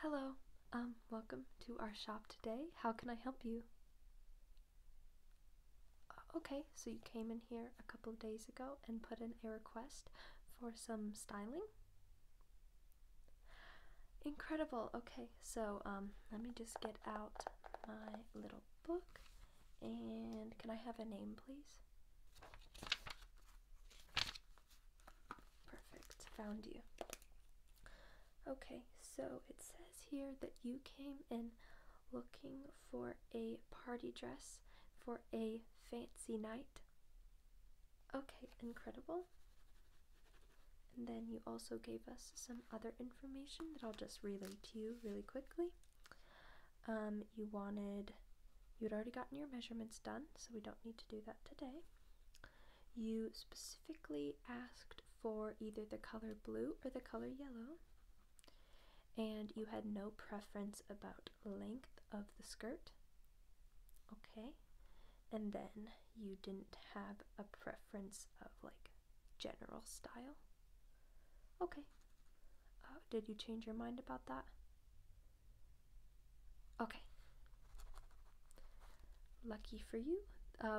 Hello, welcome to our shop today. How can I help you? Okay, so you came in here a couple of days ago and put in a request for some styling? Incredible. Okay, so let me just get out my little book, and can I have a name, please? Perfect, found you. Okay, so it says here that you came in looking for a party dress for a fancy night. Okay, incredible. And then you also gave us some other information that I'll just relay to you really quickly. You'd already gotten your measurements done, so we don't need to do that today. You specifically asked for either the color blue or the color yellow, and you had no preference about length of the skirt. Okay, and then you didn't have a preference of like general style. Okay. Did you change your mind about that? Okay. Lucky for you,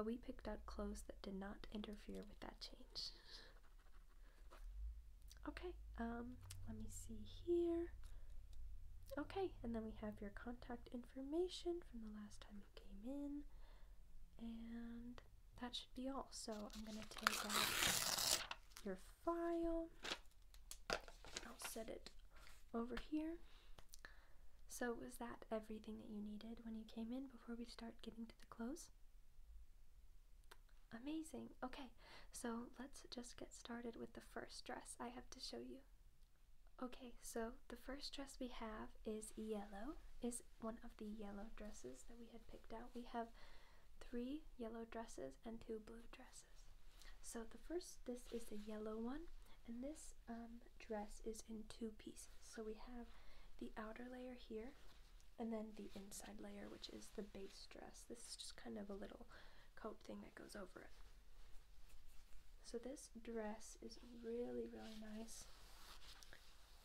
we picked out clothes that did not interfere with that change. Okay, let me see here. Okay, and then we have your contact information from the last time you came in, and that should be all. So I'm going to take out your file. I'll set it over here. So was that everything that you needed when you came in before we start getting to the clothes? Amazing. Okay, so let's just get started with the first dress I have to show you. Okay, so the first dress we have is yellow, is one of the yellow dresses that we had picked out. We have 3 yellow dresses and 2 blue dresses. So this is the yellow one, and this dress is in 2 pieces. So we have the outer layer here, and then the inside layer, which is the base dress. This is just kind of a little coat thing that goes over it. So this dress is really, really nice.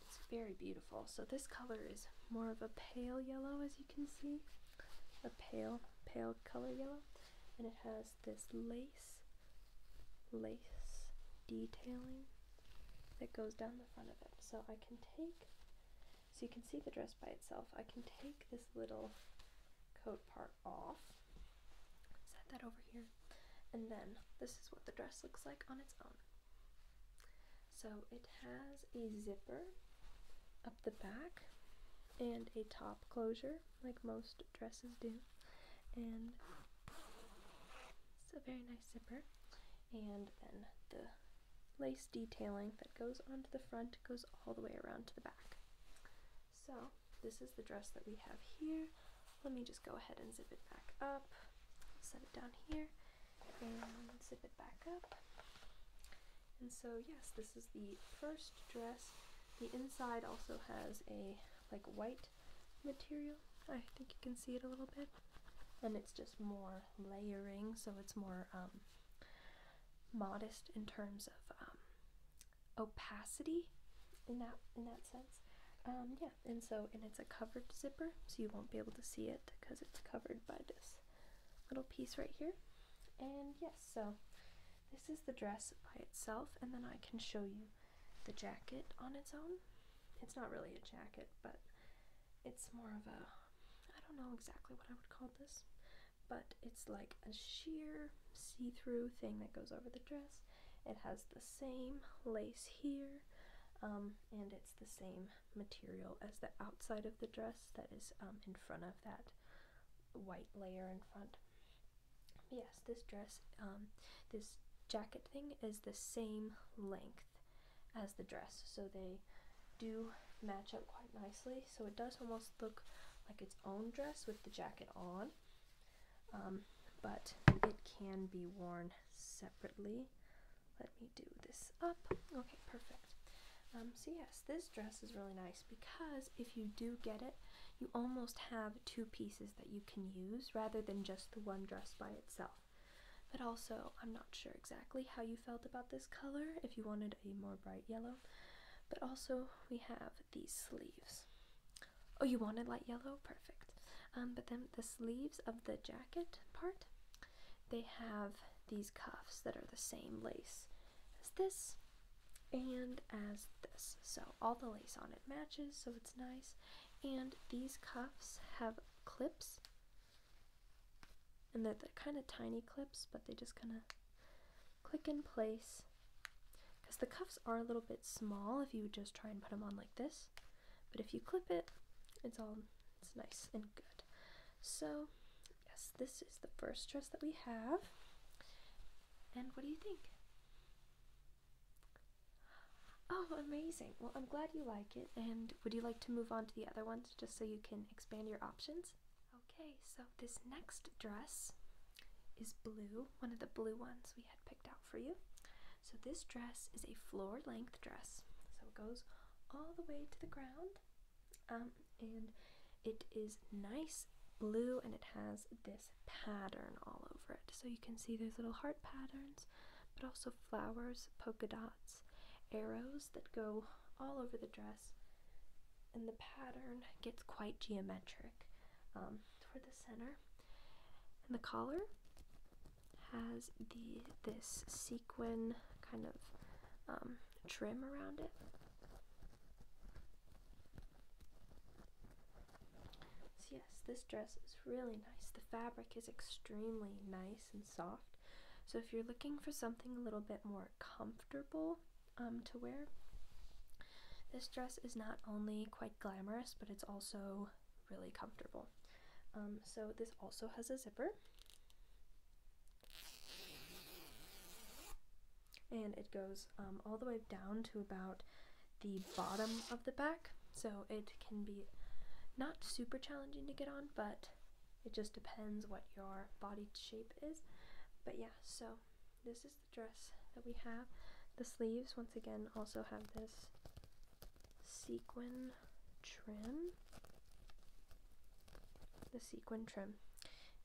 It's very beautiful. So this color is more of a pale yellow, as you can see. A pale color yellow. And it has this lace detailing that goes down the front of it. So you can see the dress by itself. I can take this little coat part off, set that over here, and then this is what the dress looks like on its own. So it has a zipper up the back and a top closure like most dresses do, and it's a very nice zipper, and then the lace detailing that goes onto the front goes all the way around to the back. So this is the dress that we have here. Let me just go ahead and zip it back up, set it down here, and zip it back up. And so yes, this is the first dress. The inside also has a like white material. I think you can see it a little bit, and it's just more layering, so it's more modest in terms of opacity in that sense. Yeah, and it's a covered zipper, so you won't be able to see it because it's covered by this little piece right here. And yes, so this is the dress by itself, and then I can show you the jacket on its own. It's not really a jacket, but it's more of a, I don't know exactly what I would call this, but it's like a sheer see-through thing that goes over the dress. It has the same lace here, and it's the same material as the outside of the dress that is in front of that white layer in front. Yes, this dress, this jacket thing is the same length as the dress, so they do match up quite nicely. So it does almost look like its own dress with the jacket on, but it can be worn separately. Let me do this up. Okay, perfect. So yes, this dress is really nice because if you do get it, you almost have 2 pieces that you can use rather than just the one dress by itself. But also, I'm not sure exactly how you felt about this color, if you wanted a more bright yellow. But also, we have these sleeves. Oh, you wanted light yellow? Perfect. But then the sleeves of the jacket part, they have these cuffs that are the same lace as this and as this. So all the lace on it matches, so it's nice. And these cuffs have clips, and they're kind of tiny clips, but they just kind of click in place. Because the cuffs are a little bit small if you would just try and put them on like this. But if you clip it, it's nice and good. So, yes, this is the first dress that we have. And what do you think? Oh, amazing. Well, I'm glad you like it. And would you like to move on to the other ones just so you can expand your options? Okay, so this next dress is blue, one of the blue ones we had picked out for you. So this dress is a floor-length dress. So it goes all the way to the ground. And it is nice blue, and it has this pattern all over it. So you can see there's little heart patterns, but also flowers, polka dots, arrows that go all over the dress, and the pattern gets quite geometric toward the center. And the collar has this sequin kind of trim around it. So yes, this dress is really nice. The fabric is extremely nice and soft. So if you're looking for something a little bit more comfortable to wear, this dress is not only quite glamorous, but it's also really comfortable. So this also has a zipper. And it goes all the way down to about the bottom of the back. So it can be not super challenging to get on, but it just depends what your body shape is. But yeah, so this is the dress that we have. The sleeves, once again, also have this sequin trim.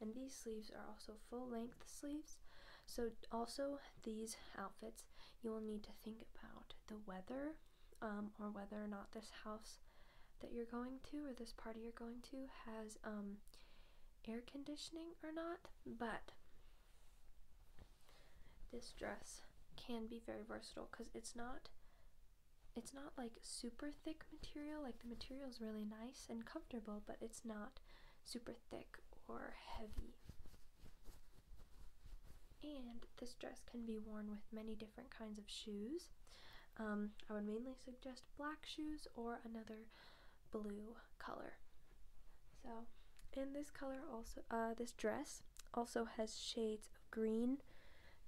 And these sleeves are also full-length sleeves. So also these outfits, you will need to think about the weather, or whether or not this house that you're going to, or this party you're going to, has air conditioning or not. But this dress can be very versatile because it's not like super thick material. Like, the material is really nice and comfortable, but it's not super thick or heavy. And this dress can be worn with many different kinds of shoes. I would mainly suggest black shoes or another blue color. So, and this color also, this dress also has shades of green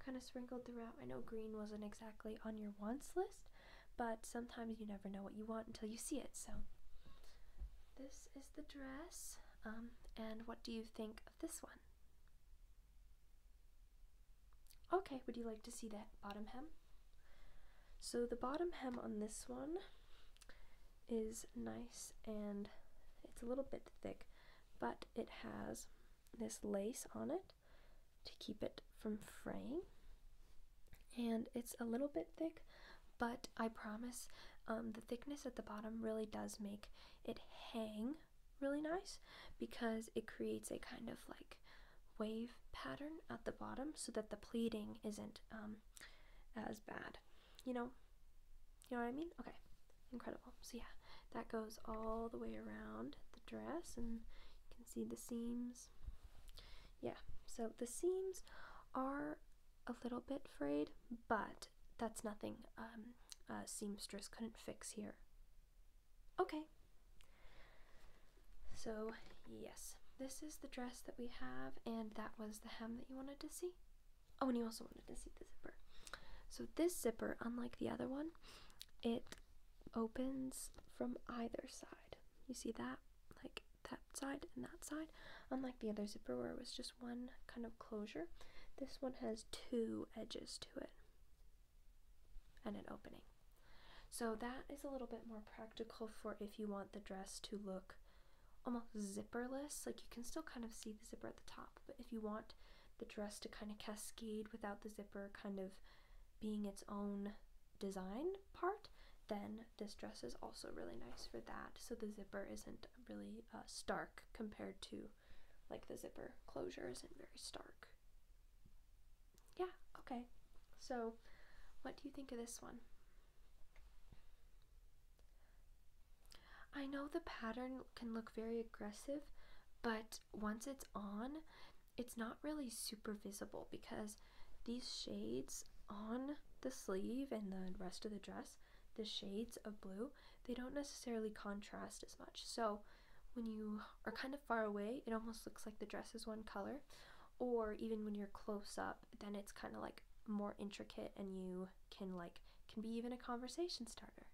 kind of sprinkled throughout. I know green wasn't exactly on your wants list, but sometimes you never know what you want until you see it. So this is the dress. And what do you think of this one? Okay, would you like to see that bottom hem? So the bottom hem on this one is nice, and it's a little bit thick, but it has this lace on it to keep it from fraying. And it's a little bit thick, but I promise the thickness at the bottom really does make it hang really nice, because it creates a kind of like wave pattern at the bottom so that the pleating isn't as bad. You know what I mean? Okay, incredible. So yeah, that goes all the way around the dress, and you can see the seams. Yeah, so the seams are a little bit frayed, but that's nothing a seamstress couldn't fix here. Okay, so yes, this is the dress that we have, and that was the hem that you wanted to see. Oh, and you also wanted to see the zipper. So this zipper, unlike the other one, it opens from either side. You see that? Like that side and that side. Unlike the other zipper where it was just one kind of closure, this one has two edges to it and an opening. So that is a little bit more practical for if you want the dress to look almost zipperless. Like, you can still kind of see the zipper at the top, but if you want the dress to kind of cascade without the zipper kind of being its own design part, then this dress is also really nice for that. So the zipper isn't really stark compared to like the zipper closure isn't very stark. Yeah, okay. So what do you think of this one? I know the pattern can look very aggressive, but once it's on, it's not really super visible because these shades on the sleeve and the rest of the dress, the shades of blue, they don't necessarily contrast as much. So when you are kind of far away, it almost looks like the dress is one color, or even when you're close up, then it's kind of like more intricate and you can be even a conversation starter.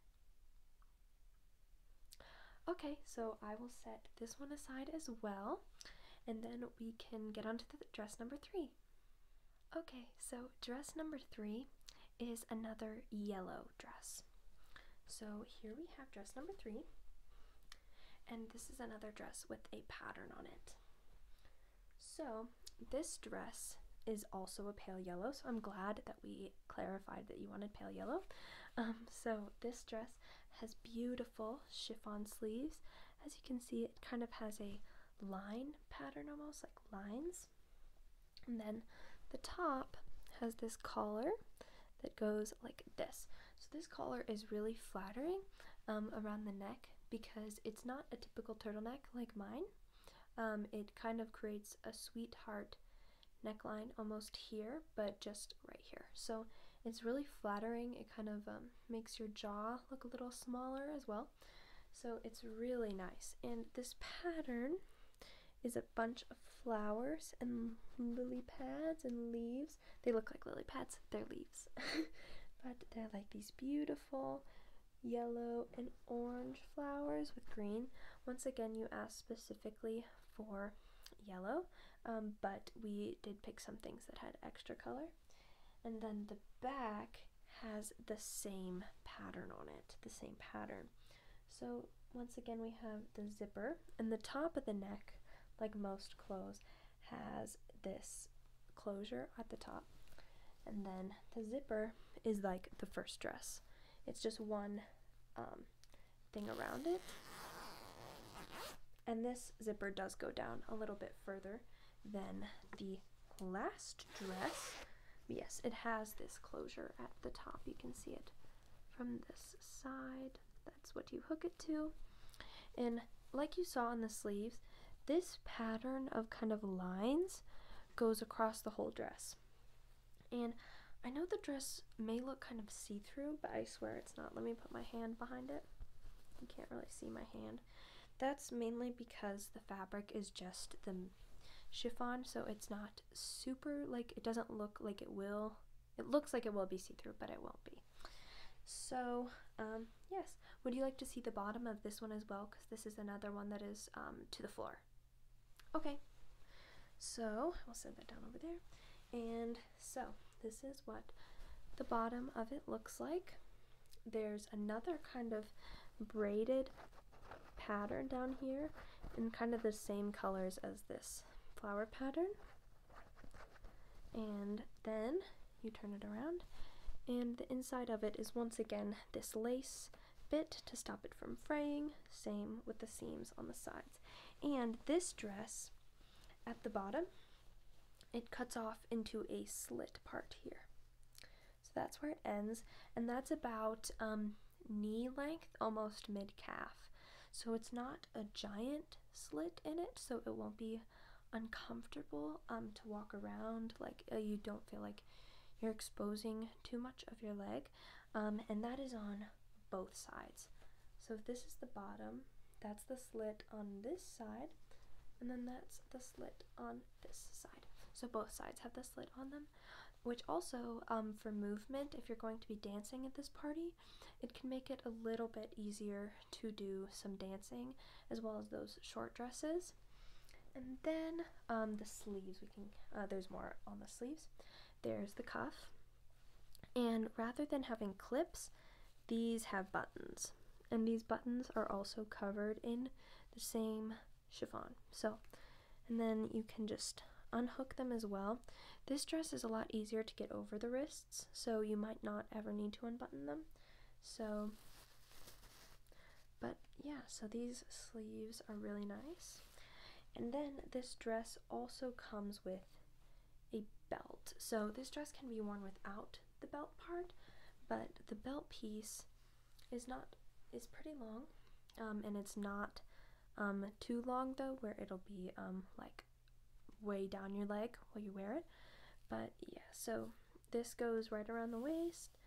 Okay, so I will set this one aside as well, and then we can get on to the dress number 3. Okay, so dress number 3 is another yellow dress. So here we have dress number 3, and this is another dress with a pattern on it. So this dress is also a pale yellow, so I'm glad that we clarified that you wanted pale yellow. So this dress has beautiful chiffon sleeves. As you can see, it kind of has a line pattern, almost like lines. And then the top has this collar that goes like this. So this collar is really flattering around the neck because it's not a typical turtleneck like mine. It kind of creates a sweetheart neckline almost here, but just right here. So it's really flattering. It kind of makes your jaw look a little smaller as well. So it's really nice. And this pattern is a bunch of flowers and lily pads and leaves. They look like lily pads, they're leaves. But they're like these beautiful yellow and orange flowers with green. Once again, you asked specifically for yellow, but we did pick some things that had extra color. And then the back has the same pattern on it, the same pattern. So once again, we have the zipper, and the top of the neck, like most clothes, has this closure at the top. And then the zipper is like the first dress. It's just one thing around it. And this zipper does go down a little bit further than the last dress. Yes, it has this closure at the top. You can see it from this side. That's what you hook it to. And like you saw on the sleeves, this pattern of kind of lines goes across the whole dress. And I know the dress may look kind of see-through, but I swear it's not. Let me put my hand behind it. You can't really see my hand. That's mainly because the fabric is just the chiffon, so it's not super, like, it doesn't look like it will. It looks like it will be see-through, but it won't be. So, yes. Would you like to see the bottom of this one as well? Because this is another one that is to the floor. Okay. So, I'll set that down over there. And so, this is what the bottom of it looks like. There's another kind of braided pattern down here in kind of the same colors as this flower pattern. And then you turn it around, and the inside of it is once again this lace bit to stop it from fraying. Same with the seams on the sides. And this dress at the bottom, it cuts off into a slit part here. So that's where it ends, and that's about knee length, almost mid-calf. So it's not a giant slit in it, so it won't be uncomfortable to walk around. Like you don't feel like you're exposing too much of your leg, and that is on both sides. So if this is the bottom, that's the slit on this side, and then that's the slit on this side. So both sides have the slit on them, which also for movement, if you're going to be dancing at this party, it can make it a little bit easier to do some dancing as well as those short dresses. And then the sleeves, there's more on the sleeves. There's the cuff, and rather than having clips, these have buttons, and these buttons are also covered in the same chiffon. So, and then you can just unhook them as well. This dress is a lot easier to get over the wrists, so you might not ever need to unbutton them. So But yeah, so these sleeves are really nice. And then this dress also comes with a belt. So this dress can be worn without the belt part, but the belt piece is pretty long, and it's not too long though, where it'll be like way down your leg while you wear it. But yeah, so this goes right around the waist.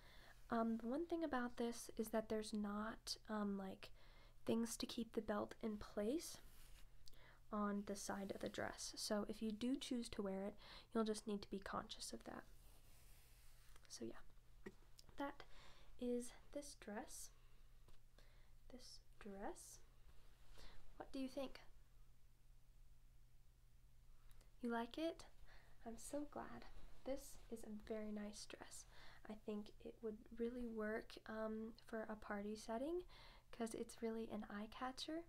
The one thing about this is that there's not like things to keep the belt in place on the side of the dress. So if you do choose to wear it, you'll just need to be conscious of that. So yeah, that is this dress. What do you think? You like it? I'm so glad. This is a very nice dress. I think it would really work for a party setting because it's really an eye catcher.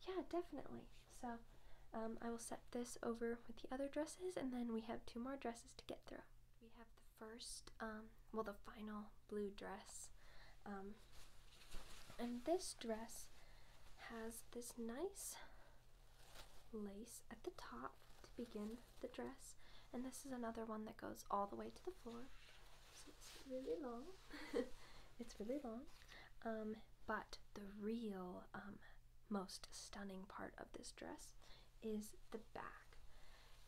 Yeah, definitely. So I will set this over with the other dresses, and then we have 2 more dresses to get through. We have the first, the final blue dress. And this dress has this nice lace at the top to begin the dress, and this is another one that goes all the way to the floor, so it's really long. It's really long, but the real most stunning part of this dress is the back.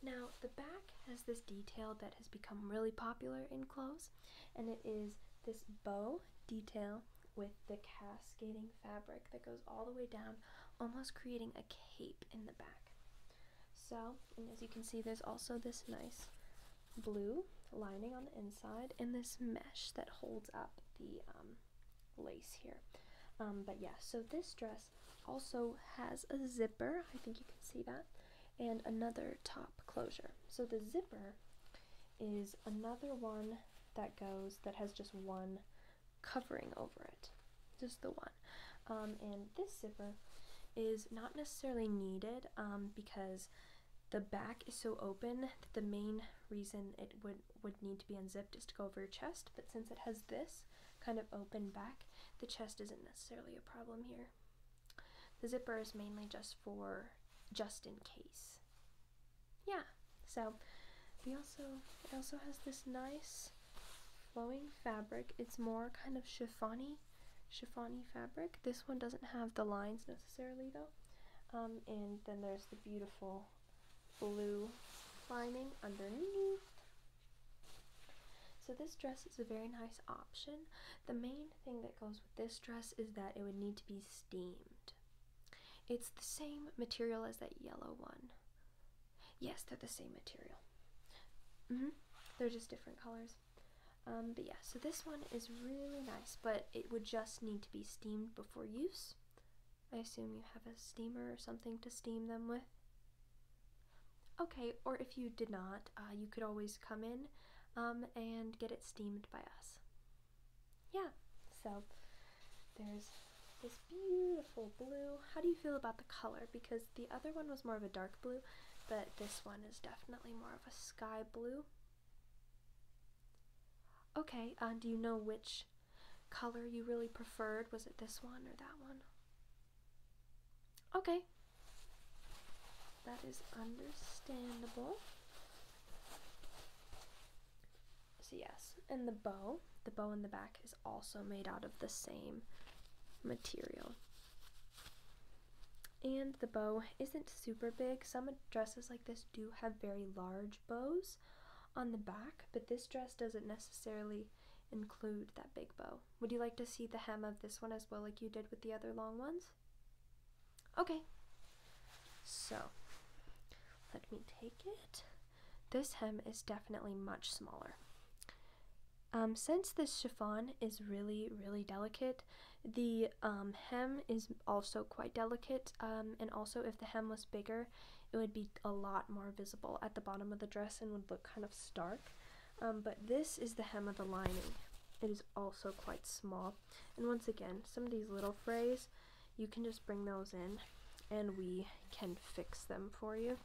Now the back has this detail that has become really popular in clothes, and it is this bow detail with the cascading fabric that goes all the way down, almost creating a cape in the back. So, and as you can see, there's also this nice blue lining on the inside and this mesh that holds up the lace here. But yeah, so this dress also has a zipper, I think you can see that, and another top closure. So the zipper is another one that has just one covering over it, just the one. And this zipper is not necessarily needed because the back is so open that the main reason it would need to be unzipped is to go over your chest, but since it has this kind of open back, the chest isn't necessarily a problem here. The zipper is mainly just in case. Yeah, so it also has this nice flowing fabric. It's more kind of chiffony fabric. This one doesn't have the lines necessarily though. And then there's the beautiful blue lining underneath. So this dress is a very nice option. The main thing that goes with this dress is that it would need to be steamed. It's the same material as that yellow one. Yes, they're the same material. They're just different colors. But yeah, so this one is really nice, but it would just need to be steamed before use. I assume you have a steamer or something to steam them with. Okay, or if you did not, you could always come in and get it steamed by us. Yeah, so there's this beautiful blue. How do you feel about the color? Because the other one was more of a dark blue, but this one is definitely more of a sky blue. Okay, do you know which color you really preferred? Was it this one or that one? Okay, that is understandable. So yes, and the bow in the back is also made out of the same material. And the bow isn't super big. Some dresses like this do have very large bows on the back, but this dress doesn't necessarily include that big bow. Would you like to see the hem of this one as well, like you did with the other long ones? Okay, so let me take it. This hem is definitely much smaller. Since this chiffon is really, really delicate, the hem is also quite delicate, and also if the hem was bigger, it would be a lot more visible at the bottom of the dress and would look kind of stark. But this is the hem of the lining. It is also quite small. And once again, some of these little frays, you can just bring those in and we can fix them for you.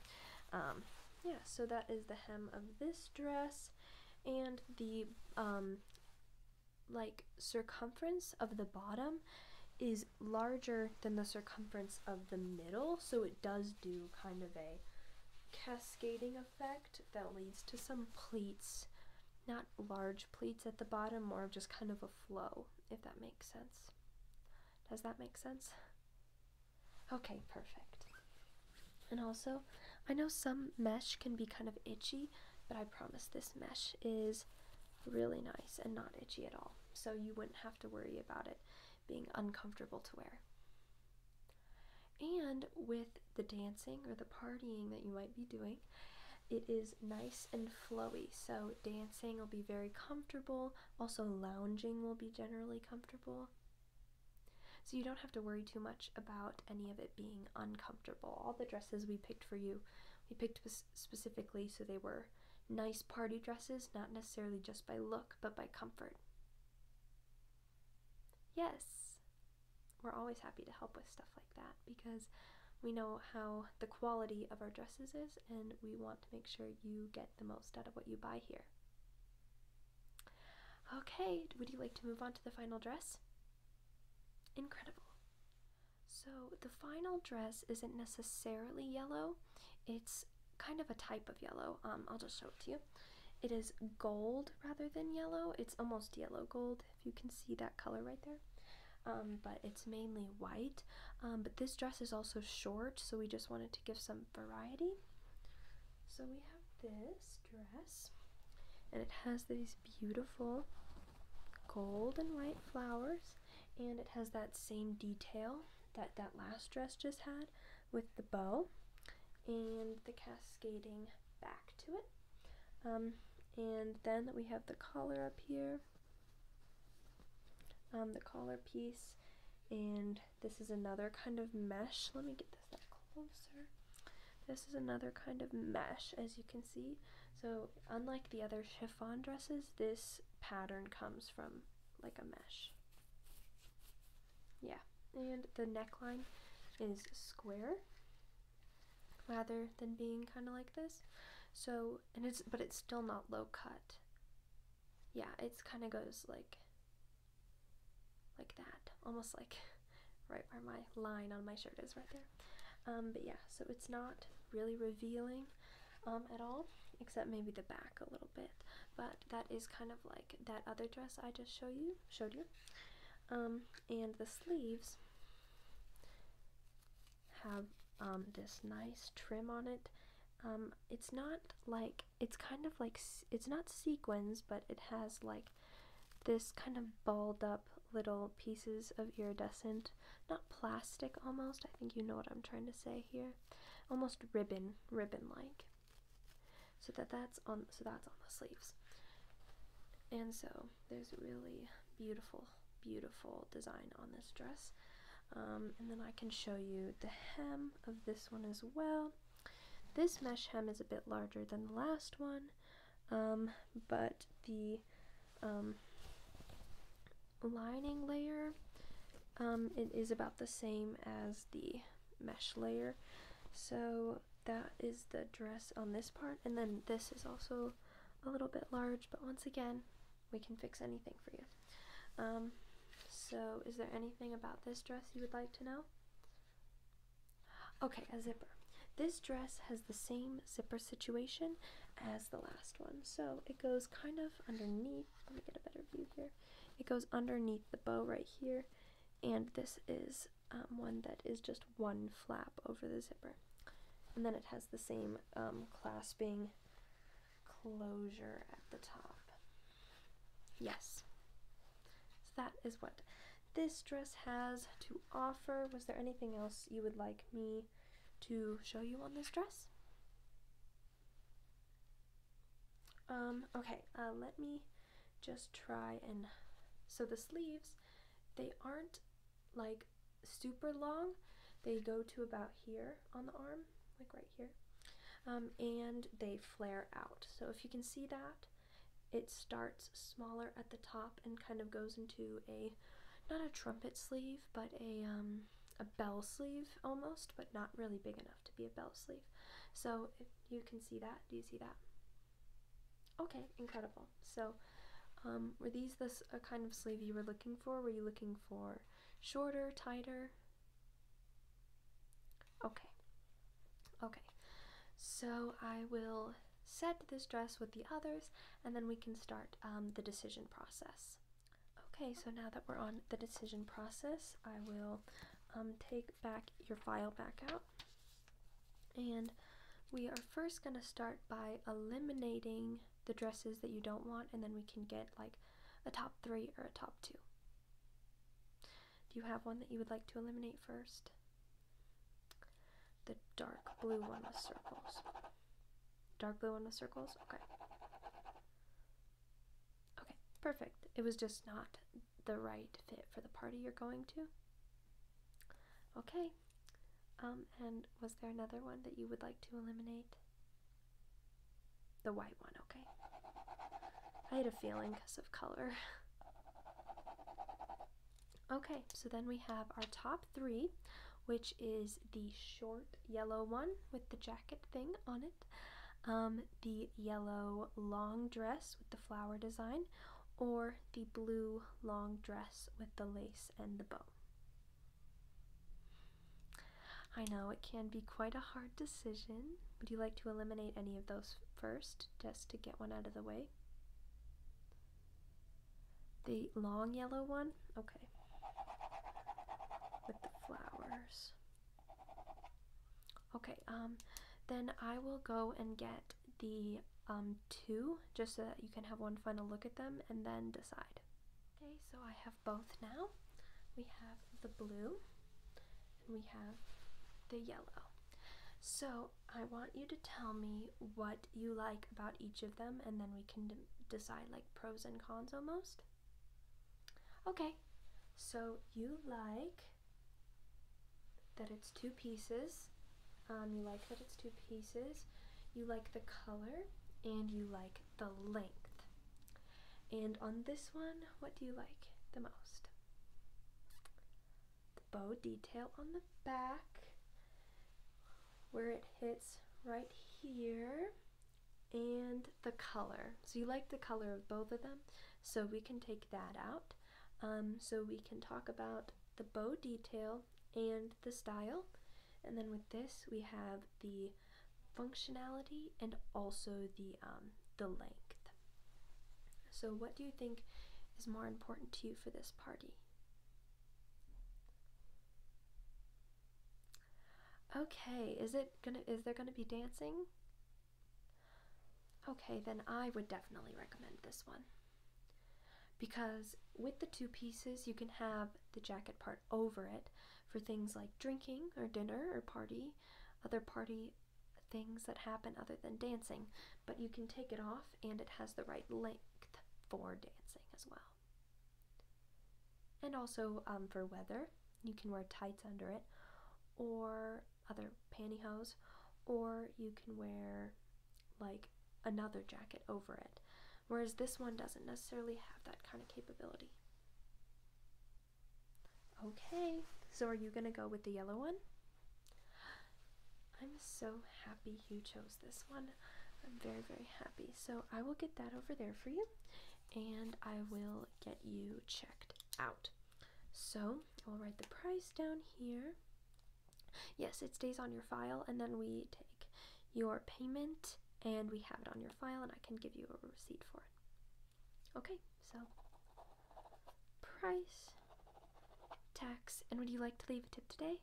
Yeah, so that is the hem of this dress. And the like circumference of the bottom is larger than the circumference of the middle, so it does do kind of a cascading effect that leads to some pleats, not large pleats at the bottom, more just kind of a flow, if that makes sense. Does that make sense? Okay, perfect. And also, I know some mesh can be kind of itchy, but I promise this mesh is really nice and not itchy at all, so you wouldn't have to worry about it being uncomfortable to wear. And with the dancing or the partying that you might be doing, it is nice and flowy, so dancing will be very comfortable, also lounging will be generally comfortable. So you don't have to worry too much about any of it being uncomfortable. All the dresses we picked for you, we picked specifically so they were nice party dresses, not necessarily just by look, but by comfort. Yes, we're always happy to help with stuff like that because we know how the quality of our dresses is, and we want to make sure you get the most out of what you buy here. Okay, would you like to move on to the final dress? Incredible. So the final dress isn't necessarily yellow. It's kind of a type of yellow. I'll just show it to you. It is gold rather than yellow. It's almost yellow gold, if you can see that color right there. But it's mainly white. But this dress is also short, so we just wanted to give some variety. So we have this dress, and it has these beautiful gold and white flowers, and it has that same detail that that last dress just had with the bow and the cascading back to it. And then we have the collar up here, the collar piece, and this is another kind of mesh. Let me get this up closer. This is another kind of mesh, as you can see. So unlike the other chiffon dresses, this pattern comes from like a mesh. Yeah, and the neckline is square rather than being kind of like this. So, but it's still not low cut. Yeah, it's kind of goes like that, almost like right where my line on my shirt is right there. But yeah, so it's not really revealing at all, except maybe the back a little bit. But that is kind of like that other dress I just showed you. And the sleeves have this nice trim on it. It's not like, it's kind of like, it's not sequins, but it has like this kind of balled up little pieces of iridescent, not plastic almost, I think you know what I'm trying to say here, almost ribbon like. So that's on the sleeves. And so there's a really beautiful design on this dress. And then I can show you the hem of this one as well. This mesh hem is a bit larger than the last one, but the lining layer, it is about the same as the mesh layer. So that is the dress on this part, and then this is also a little bit large, but once again, we can fix anything for you. So is there anything about this dress you would like to know? Okay, a zipper. This dress has the same zipper situation as the last one. So it goes kind of underneath. Let me get a better view here. It goes underneath the bow right here. And this is one that is just one flap over the zipper. And then it has the same clasping closure at the top. Yes. So that is what this dress has to offer. Was there anything else you would like me to show you on this dress? Okay, let me just try and, so the sleeves, they aren't like super long. They go to about here on the arm, like right here, and they flare out. So if you can see that, it starts smaller at the top and kind of goes into a, not a trumpet sleeve, but a bell sleeve almost, but not really big enough to be a bell sleeve. So if you can see that, do you see that? Okay, incredible. So were these a kind of sleeve you were looking for? Were you looking for Shorter, tighter? Okay. Okay. So I will set this dress with the others, and then we can start the decision process. Okay, so now that we're on the decision process, I will take your file back out, and we are first going to start by eliminating the dresses that you don't want, and then we can get like a top 3 or a top 2. Do you have one that you would like to eliminate first? The dark blue one with circles. Dark blue one with circles? Okay. Okay, perfect. It was just not the right fit for the party you're going to. Okay. And was there another one that you would like to eliminate? The white one, okay. I had a feeling because of color. Okay, so then we have our top 3, which is the short yellow one with the jacket thing on it, the yellow long dress with the flower design, or the blue long dress with the lace and the bow. I know it can be quite a hard decision. Would you like to eliminate any of those first, just to get one out of the way? The long yellow one? Okay. With the flowers. Okay, then I will go and get the 2, just so that you can have one final look at them and then decide. Okay, so I have both now. We have the blue and we have the yellow. So I want you to tell me what you like about each of them, and then we can decide like pros and cons almost. Okay, so you like that it's 2 pieces. You like that it's 2 pieces. You like the color, and you like the length. And on this one, what do you like the most? The bow detail on the back, where it hits right here, and the color. So you like the color of both of them, so we can take that out. So we can talk about the bow detail and the style, and then with this we have the functionality and also the length. So what do you think is more important to you for this party? Okay, is there gonna be dancing? Okay, then I would definitely recommend this one, because with the 2 pieces you can have the jacket part over it for things like drinking or dinner or other party things that happen other than dancing, but you can take it off and it has the right length for dancing as well. And also for weather, you can wear tights under it, or other pantyhose, or you can wear like another jacket over it, whereas this one doesn't necessarily have that kind of capability. Okay, so are you gonna go with the yellow one? I'm so happy you chose this one. I'm very, very happy. So I will get that over there for you, and I will get you checked out. So I'll write the price down here. Yes, it stays on your file, and then we take your payment and we have it on your file, and I can give you a receipt for it. Okay, so price, tax, and would you like to leave a tip today?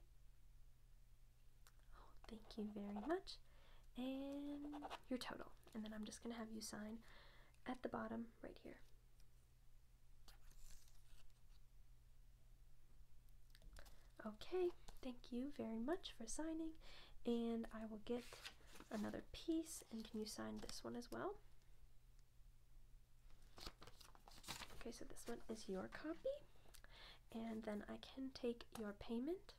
Oh, thank you very much. And your total, and then I'm just gonna have you sign at the bottom right here. Okay, thank you very much for signing, and I will get another piece, and can you sign this one as well? Okay, so this one is your copy, and then I can take your payment.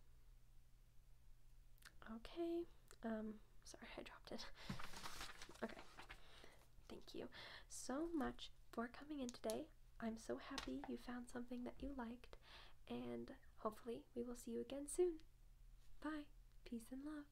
Okay, sorry, I dropped it. Okay, thank you so much for coming in today. I'm so happy you found something that you liked, and hopefully we will see you again soon. Bye. Peace and love.